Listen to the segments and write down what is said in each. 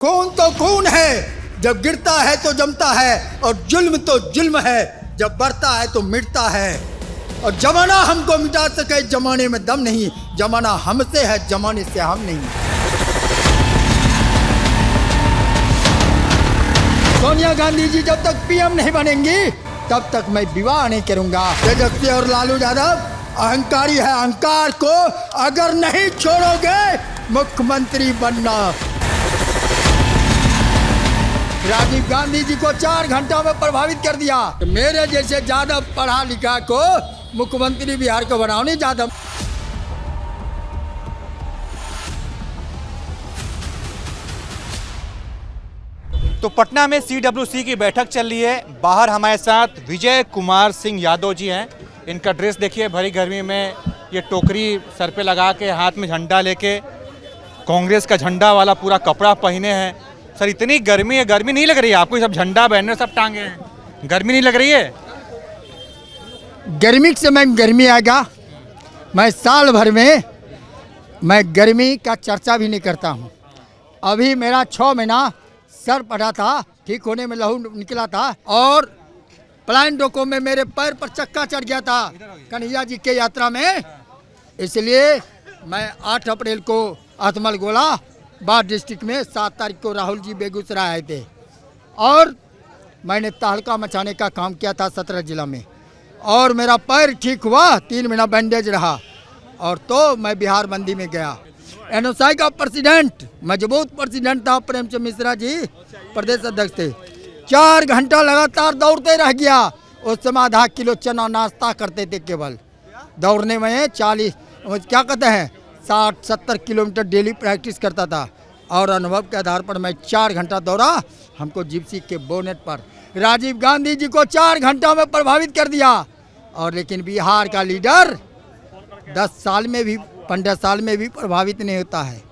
खून तो खून है, जब गिरता है तो जमता है, और जुल्म तो जुल्म है, जब बढ़ता है तो मिटता है। और जमाना हमको मिटा सके, जमाने में दम नहीं, जमाना हमसे है, जमाने से हम नहीं। सोनिया गांधी जी जब तक पीएम नहीं बनेंगी तब तक मैं विवाह नहीं करूंगा। तेजस्वी और लालू यादव अहंकारी है, अहंकार को अगर नहीं छोड़ोगे मुख्यमंत्री बनना। राजीव गांधी जी को 4 घंटा में प्रभावित कर दिया। मेरे जैसे ज्यादा पढ़ा लिखा को मुख्यमंत्री बिहार को बनाओ नहीं ज्यादा। तो पटना में CWC की बैठक चल रही है। बाहर हमारे साथ विजय कुमार सिंह यादव जी हैं। इनका ड्रेस देखिए, भरी गर्मी में ये टोकरी सर पे लगा के, हाथ में झंडा लेके, कांग्रेस का झंडा वाला पूरा कपड़ा पहने हैं। सर इतनी गर्मी है, गर्मी नहीं लग रही है आपको? सब झंडा बैनर सब टांगे हैं, गर्मी नहीं लग रही है? गर्मी के समय गर्मी आएगा। मैं साल भर में मैं गर्मी का चर्चा भी नहीं करता हूँ। अभी मेरा 6 महीना सर पड़ा था, ठीक होने में लहू निकला था, और प्लान डोको में मेरे पैर पर चक्का चढ़ गया था कन्हैया जी के यात्रा में। इसलिए मैं 8 अप्रैल को अतमल गोला बाढ़ डिस्ट्रिक्ट में, 7 तारीख को राहुल जी बेगूसराय आए थे, और मैंने तहलका मचाने का काम किया था 17 जिला में, और मेरा पैर ठीक हुआ, 3 महीना बैंडेज रहा, और तो मैं बिहार मंडी में गया। NSI का प्रेसिडेंट, मजबूत प्रेसिडेंट था प्रेमचंद मिश्रा जी, प्रदेश अध्यक्ष थे। 4 घंटा लगातार दौड़ते रह गया। उस समय आधा किलो चना नाश्ता करते थे केवल। दौड़ने में 40 क्या कहते हैं 60-70 किलोमीटर डेली प्रैक्टिस करता था, और अनुभव के आधार पर मैं 4 घंटा दौड़ा। हमको जिप्सी के बोनेट पर राजीव गांधी जी को 4 घंटा में प्रभावित कर दिया। और लेकिन बिहार का लीडर 10 साल में भी, 15 साल में भी प्रभावित नहीं होता है।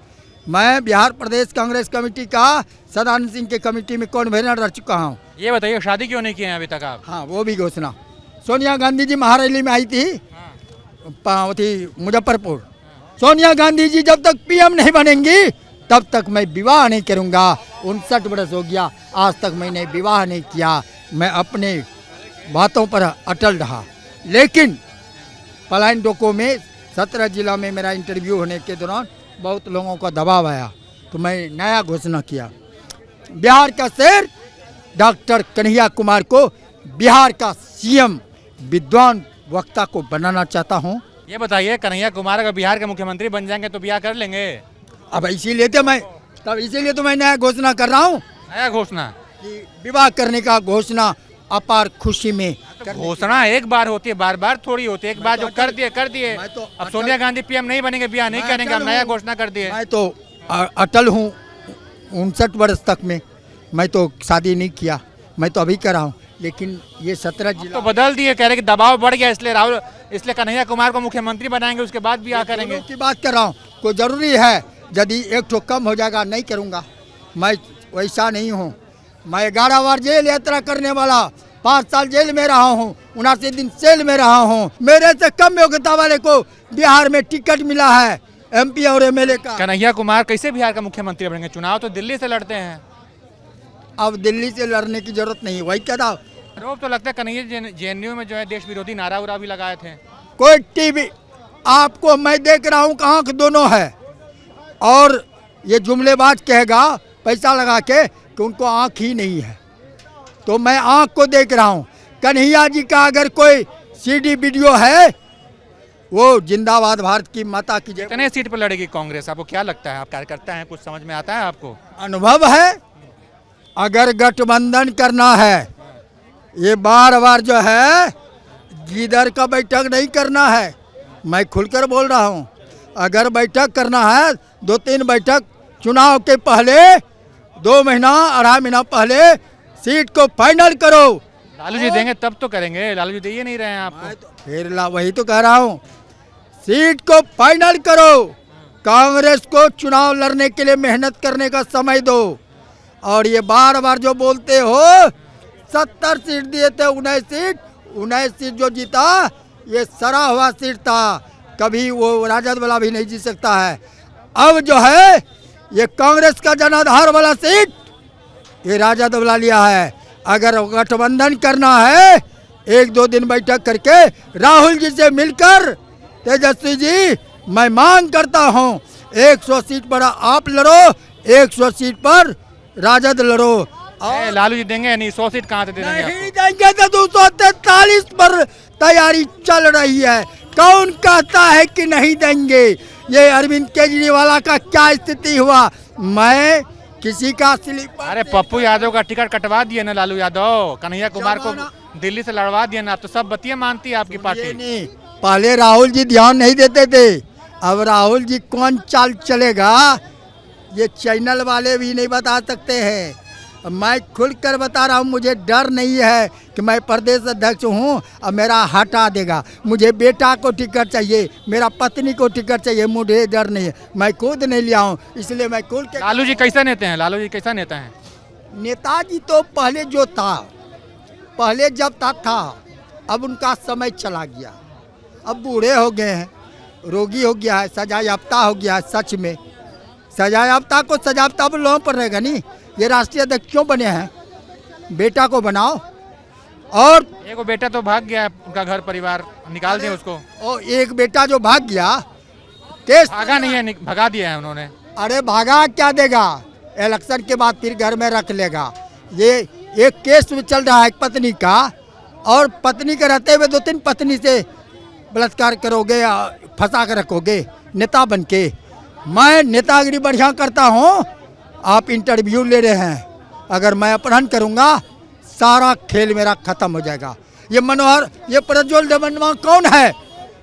मैं बिहार प्रदेश कांग्रेस कमेटी का सदानंद सिंह के कमेटी में कन्वीनर रह चुका हूँ। ये बताइए, शादी क्यों नहीं किए हैं अभी तक आप? हाँ, वो भी घोषणा। सोनिया गांधी जी महारैली में आई थी मुजफ्फरपुर। सोनिया गांधी जी जब तक पीएम नहीं बनेंगी तब तक मैं विवाह नहीं करूंगा। 59 वर्ष हो गया, आज तक मैंने विवाह नहीं किया। मैं अपने बातों पर अटल रहा। लेकिन पलायन डोको में 17 जिला में मेरा इंटरव्यू होने के दौरान बहुत लोगों का दबाव आया, तो मैं नया घोषणा किया। बिहार का शेर डॉक्टर कन्हैया कुमार को बिहार का CM विद्वान वक्ता को बनाना चाहता हूँ। ये बताइए, कन्हैया कुमार अगर बिहार के मुख्यमंत्री बन जाएंगे तो ब्याह कर लेंगे? अब इसीलिए तो मैं नया घोषणा कर रहा हूँ नया घोषणा कि विवाह करने का घोषणा अपार खुशी में। घोषणा एक बार होती है, बार बार थोड़ी होती है। एक बार जो कर दिए। मैं तो अब सोनिया गांधी पीएम नहीं बनेंगे, ब्याह नहीं करेंगे, अब नया घोषणा कर दिए। मैं तो अटल हूँ। 59 वर्ष तक में मैं तो शादी नहीं किया, मैं तो अभी कर रहा हूँ। लेकिन ये 17 जिला तो बदल दिए, कह रहे कि दबाव बढ़ गया, इसलिए कन्हैया कुमार को मुख्यमंत्री बनाएंगे, उसके बाद ब्याह करेंगे की बात कर रहा हूँ। कोई जरूरी है, यदि एक ठो कम हो जाएगा नहीं करूँगा। मैं वैसा नहीं हूँ। मैं 11 बार जेल यात्रा करने वाला, 5 साल जेल में रहा हूँ, 79 दिन जेल में रहा हूँ। मेरे से कम योग्यता वाले को बिहार में टिकट मिला है, MP और MLA का। कन्हैया कुमार कैसे बिहार का मुख्यमंत्री बनेंगे? चुनाव तो दिल्ली से लड़ते हैं। अब दिल्ली से लड़ने की जरूरत नहीं, वही क्या था। रोब तो लगता है कन्हैया JNU में जो है देश विरोधी नारा उरा भी लगाए थे। कोई टीवी आपको मैं देख रहा हूँ कहाँ के दोनों है, और ये जुमलेबाज कहेगा पैसा लगा के कि उनको आँख ही नहीं है, तो मैं आँख को देख रहा हूँ। कन्हैया जी का अगर कोई CD वीडियो है, वो जिंदाबाद भारत की माता की जय। कितने सीट पर लड़ेगी कांग्रेस? आपको क्या लगता है? आप कार्यकर्ता हैं, कुछ समझ में आता है आपको? अनुभव है। अगर गठबंधन करना है, ये बार जो है जिधर का बैठक नहीं करना है, मैं खुलकर बोल रहा हूँ। अगर बैठक करना है, 2-3 बैठक चुनाव के पहले, 2 महीना 2.5 महीना पहले सीट को फाइनल करो। लालू जी देंगे तब तो करेंगे, लालू जी दे ही नहीं रहे हैं आपको। फिर वही तो कह रहा हूँ, सीट को फाइनल करो। कांग्रेस को चुनाव लड़ने के लिए मेहनत करने का समय दो। और ये बार जो बोलते हो 70 सीट दिए थे, 19 सीट जो जीता ये सरा हुआ सीट था, कभी वो राजद वाला भी नहीं जीत सकता है। अब जो है ये कांग्रेस का जनाधार वाला सीट ये राजद वाला लिया है। अगर गठबंधन करना है, एक दो दिन बैठक करके राहुल जी से मिलकर, तेजस्वी जी मैं मांग करता हूँ 100 सीट पर आप लड़ो, 100 सीट पर राजद लड़ो। और लालू जी देंगे नहीं, 100 सीट कहाँ से दे देंगे नहीं देंगे तो 243 पर तैयारी चल रही है। कौन कहता है कि नहीं देंगे? ये अरविंद केजरीवाल का क्या स्थिति हुआ? मैं किसी का स्लीपर, अरे पप्पू यादव का टिकट कटवा दिए ना लालू यादव, कन्हैया कुमार को दिल्ली से लड़वा दिया ना, तो सब बतिया मानती है आपकी पार्टी। नहीं, पहले राहुल जी ध्यान नहीं देते थे, अब राहुल जी कौन चाल चलेगा ये चैनल वाले भी नहीं बता सकते हैं। मैं खुलकर बता रहा हूँ, मुझे डर नहीं है कि मैं प्रदेश अध्यक्ष हूँ और मेरा हटा देगा। मुझे बेटा को टिकट चाहिए, मेरा पत्नी को टिकट चाहिए, मुझे डर नहीं है। मैं खुद नहीं लिया हूँ, इसलिए मैं खुल के। लालू जी कैसा नेता हैं? लालू जी कैसा नेता हैं? नेताजी तो पहले जो था, पहले जब तक था, अब उनका समय चला गया। अब बूढ़े हो गए हैं, रोगी हो गया है, सजा याफ्ता हो गया है। सच में सजा याफ्ता को सजा याफ्ता लोगों पर रहेगा नहीं। ये राष्ट्रीय अध्यक्ष क्यों बने हैं? बेटा को बनाओ। और एक बेटा तो भाग गया है, उनका घर परिवार निकाल दिया उसको। और एक बेटा जो भाग गया, केस भागा नहीं है, भगा दिया है उन्होंने। अरे भागा क्या देगा, इलेक्शन के बाद फिर घर में रख लेगा। ये एक केस में चल रहा है एक पत्नी का, और पत्नी के रहते हुए 2-3 पत्नी से बलात्कार करोगे, फंसा कर रखोगे नेता बन के। मैं नेतागिरी बढ़िया करता हूँ, आप इंटरव्यू ले रहे हैं। अगर मैं अपहरण करूँगा, सारा खेल मेरा खत्म हो जाएगा। ये मनोहर, ये प्रज्वल देववर्मा कौन है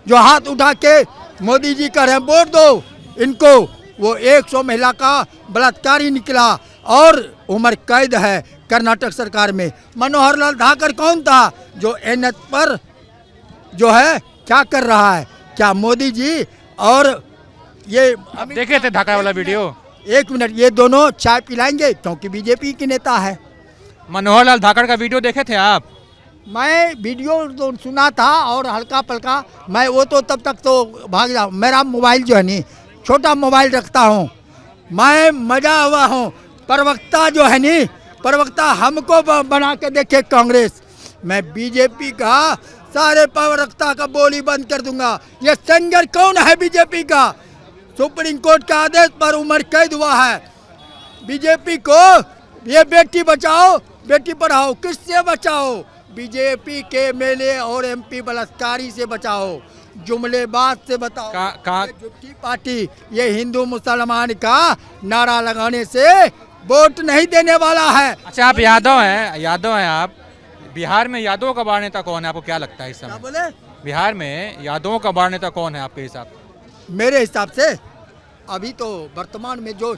जो हाथ उठा के मोदी जी कह रहे हैं वोट दो इनको? वो 100 महिला का बलात्कारी निकला और उम्र कैद है कर्नाटक सरकार में। मनोहर लाल धाकर कौन था जो एनएच पर जो है क्या कर रहा है? क्या मोदी जी और ये देखे थे धाकर वाला वीडियो? एक मिनट, ये दोनों चाय पिलाएंगे क्योंकि बीजेपी की नेता है। मनोहर लाल धाकर का वीडियो देखे थे आप? मैं वीडियो तो सुना था और हल्का पलका, मैं वो तो तब तक तो भाग जाऊँ। मेरा मोबाइल जो है नहीं, छोटा मोबाइल रखता हूँ मैं, मजा हुआ हूँ। प्रवक्ता जो है नहीं, प्रवक्ता हमको बना के देखे कांग्रेस। मैं बीजेपी का सारे प्रवक्ता का बोली बंद कर दूंगा। ये सिंगर कौन है बीजेपी का? सुप्रीम कोर्ट के आदेश पर उम्र कैद हुआ है। बीजेपी को ये बेटी बचाओ बेटी पढ़ाओ किससे बचाओ? बीजेपी के एमएलए और एमपी बलात्कारी से बचाओ, जुमलेबाज से बताओ। ये झूठी पार्टी, ये हिंदू मुसलमान का नारा लगाने से वोट नहीं देने वाला है। अच्छा, आप यादव हैं, यादव हैं आप। बिहार में यादवों का बड़ा नेता कौन है, आपको क्या लगता है इस समय? बोले बिहार में यादवों का बड़ा नेता कौन है आपके हिसाब से? मेरे हिसाब से अभी तो वर्तमान में जो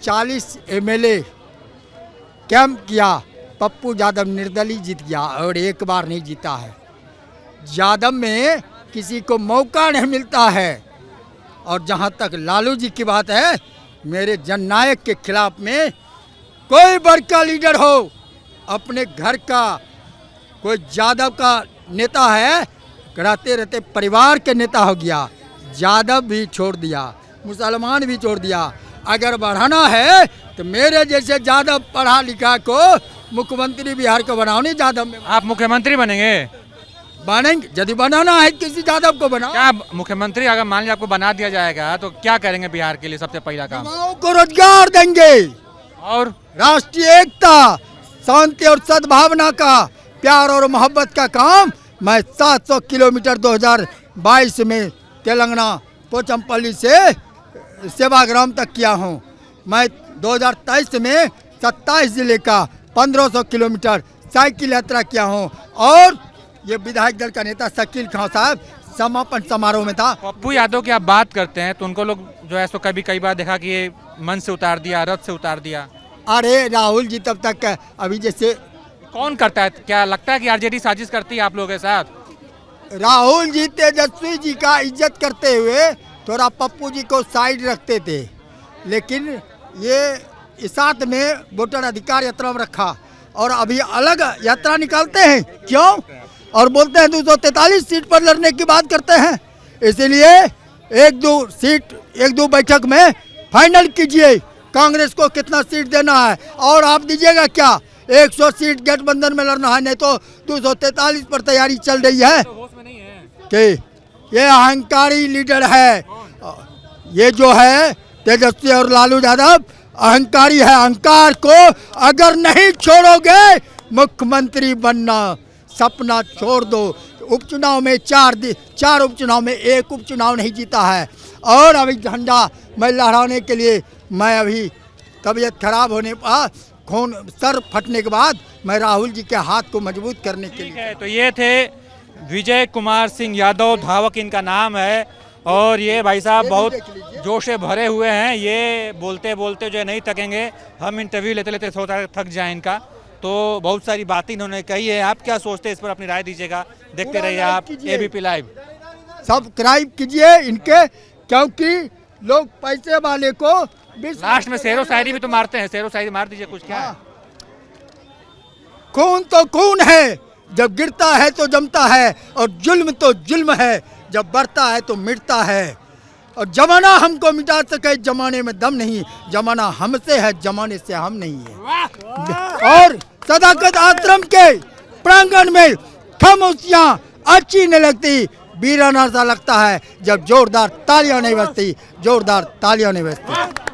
40 एमएलए कैंप किया, पप्पू यादव निर्दलीय जीत गया और एक बार नहीं जीता है। यादव में किसी को मौका नहीं मिलता है। और जहां तक लालू जी की बात है, मेरे जननायक के खिलाफ में कोई बड़का लीडर हो, अपने घर का कोई यादव का नेता है, रहते रहते परिवार के नेता हो गया, यादव भी छोड़ दिया, मुसलमान भी छोड़ दिया। अगर बढ़ाना है तो मेरे जैसे यादव पढ़ा लिखा को मुख्यमंत्री बिहार को बनाओ। नहीं यादव में आप मुख्यमंत्री बनेंगे? बनेंगे, यदि बनाना है किसी यादव को बनाओ। क्या मुख्यमंत्री अगर मान लिया आपको बना दिया जाएगा तो क्या करेंगे बिहार के लिए? सबसे पहला काम युवाओं को रोजगार देंगे और राष्ट्रीय एकता, शांति और सद्भावना का, प्यार और मोहब्बत का काम मैं 700 किलोमीटर 2022 में तेलंगाना पोचमपल्ली से सेवाग्राम तक किया हूँ। मैं 2023 में 27 जिले का 1500 किलोमीटर साइकिल यात्रा किया हूँ। और ये विधायक दल का नेता शकील खान साहब समापन समारोह में था। पप्पू यादव की आप बात करते हैं तो उनको लोग जो है सो कई बार देखा कि ये मन से उतार दिया, रथ से उतार दिया। अरे राहुल जी तब तक अभी जैसे कौन करता है? क्या लगता है कि आरजेडी साजिश करती है आप लोगों के साथ? राहुल जी तेजस्वी जी का इज्जत करते हुए थोड़ा पप्पू जी को साइड रखते थे, लेकिन ये साथ में वोटर अधिकार यात्रा में रखा और अभी अलग यात्रा निकालते हैं। क्यों? और बोलते हैं 243 सीट पर लड़ने की बात करते हैं। इसलिए 1-2 सीट 1-2 बैठक में फाइनल कीजिए कांग्रेस को कितना सीट देना है और आप दीजिएगा क्या? 100 सीट गठबंधन में लड़ना है, नहीं तो 243 पर तैयारी चल रही है कि ये अहंकारी लीडर है। ये जो है तेजस्वी और लालू यादव अहंकारी है। अहंकार को अगर नहीं छोड़ोगे मुख्यमंत्री बनना सपना छोड़ दो। उपचुनाव में चार उपचुनाव में एक उपचुनाव नहीं जीता है और अभी झंडा मैं लहराने के लिए मैं अभी तबीयत खराब होने पर खून सर फटने के बाद मैं राहुल जी के हाथ को मजबूत करने के लिए। तो ये थे विजय कुमार सिंह यादव, धावक इनका नाम है। और ये भाई साहब बहुत जोश से भरे हुए हैं, ये बोलते बोलते जो है नहीं थकेंगे। हम इंटरव्यू लेते लेते सोचा थक जाए इनका, तो बहुत सारी बातें इन्होंने कही है। आप क्या सोचते हैं इस पर, अपनी राय दीजिएगा। देखते रहिए आप एबीपी लाइव। सब्सक्राइब कीजिए इनके, क्योंकि लोग पैसे वाले को लास्ट में शेरो शायरी भी तो मारते हैं, शेरो शायरी मार दीजिए कुछ। क्या है? खून तो खून है, जब गिरता है तो जमता है, और जुल्म तो जुल्म है, जब बढ़ता है तो मिटता है। और जमाना हमको मिटा सके, जमाने में दम नहीं, जमाना हमसे है, जमाने से हम नहीं है। और सदाकत आश्रम के प्रांगण में खामोशियां अच्छी नहीं लगती, वीराना सा लगता है जब जोरदार तालियां नहीं बजती, जोरदार तालियां नहीं बजती।